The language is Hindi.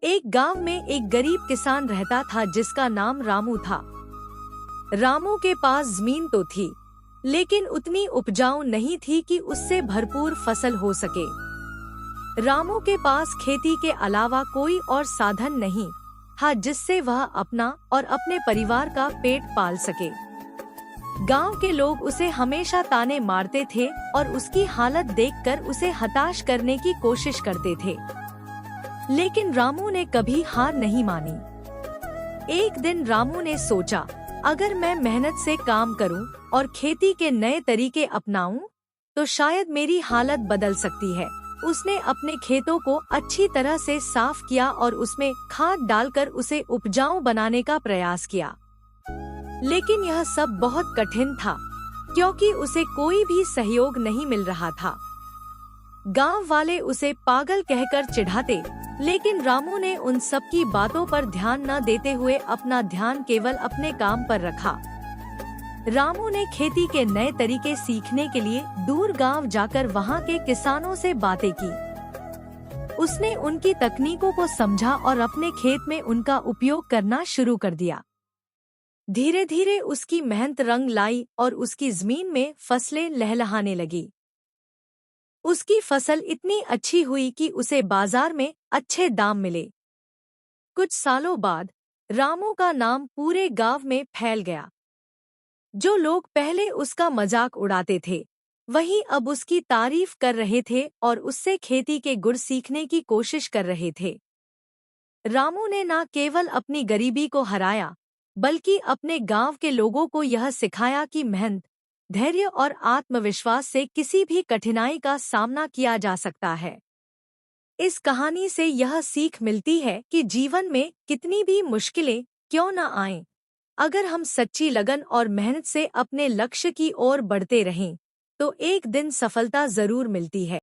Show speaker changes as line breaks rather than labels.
एक गांव में एक गरीब किसान रहता था जिसका नाम रामू था। रामू के पास जमीन तो थी, लेकिन उतनी उपजाऊ नहीं थी कि उससे भरपूर फसल हो सके। रामू के पास खेती के अलावा कोई और साधन नहीं था जिससे वह अपना और अपने परिवार का पेट पाल सके। गांव के लोग उसे हमेशा ताने मारते थे और उसकी हालत देखकर उसे हताश करने की कोशिश करते थे, लेकिन रामू ने कभी हार नहीं मानी। एक दिन रामू ने सोचा, अगर मैं मेहनत से काम करूं और खेती के नए तरीके अपनाऊं, तो शायद मेरी हालत बदल सकती है। उसने अपने खेतों को अच्छी तरह से साफ किया और उसमें खाद डालकर उसे उपजाऊ बनाने का प्रयास किया। लेकिन यह सब बहुत कठिन था, क्योंकि उसे कोई भी सहयोग नहीं मिल रहा था। गांव वाले उसे पागल कहकर चिढ़ाते, लेकिन रामू ने उन सब की बातों पर ध्यान न देते हुए अपना ध्यान केवल अपने काम पर रखा। रामू ने खेती के नए तरीके सीखने के लिए दूर गांव जाकर वहां के किसानों से बातें की। उसने उनकी तकनीकों को समझा और अपने खेत में उनका उपयोग करना शुरू कर दिया। धीरे धीरे उसकी मेहनत रंग लाई और उसकी जमीन में फसलें लहलहाने लगी। उसकी फसल इतनी अच्छी हुई कि उसे बाजार में अच्छे दाम मिले। कुछ सालों बाद रामू का नाम पूरे गांव में फैल गया। जो लोग पहले उसका मजाक उड़ाते थे, वही अब उसकी तारीफ कर रहे थे और उससे खेती के गुर सीखने की कोशिश कर रहे थे। रामू ने न केवल अपनी गरीबी को हराया, बल्कि अपने गांव के लोगों को यह सिखाया कि मेहनत, धैर्य और आत्मविश्वास से किसी भी कठिनाई का सामना किया जा सकता है। इस कहानी से यह सीख मिलती है कि जीवन में कितनी भी मुश्किलें क्यों न आएं, अगर हम सच्ची लगन और मेहनत से अपने लक्ष्य की ओर बढ़ते रहें, तो एक दिन सफलता जरूर मिलती है।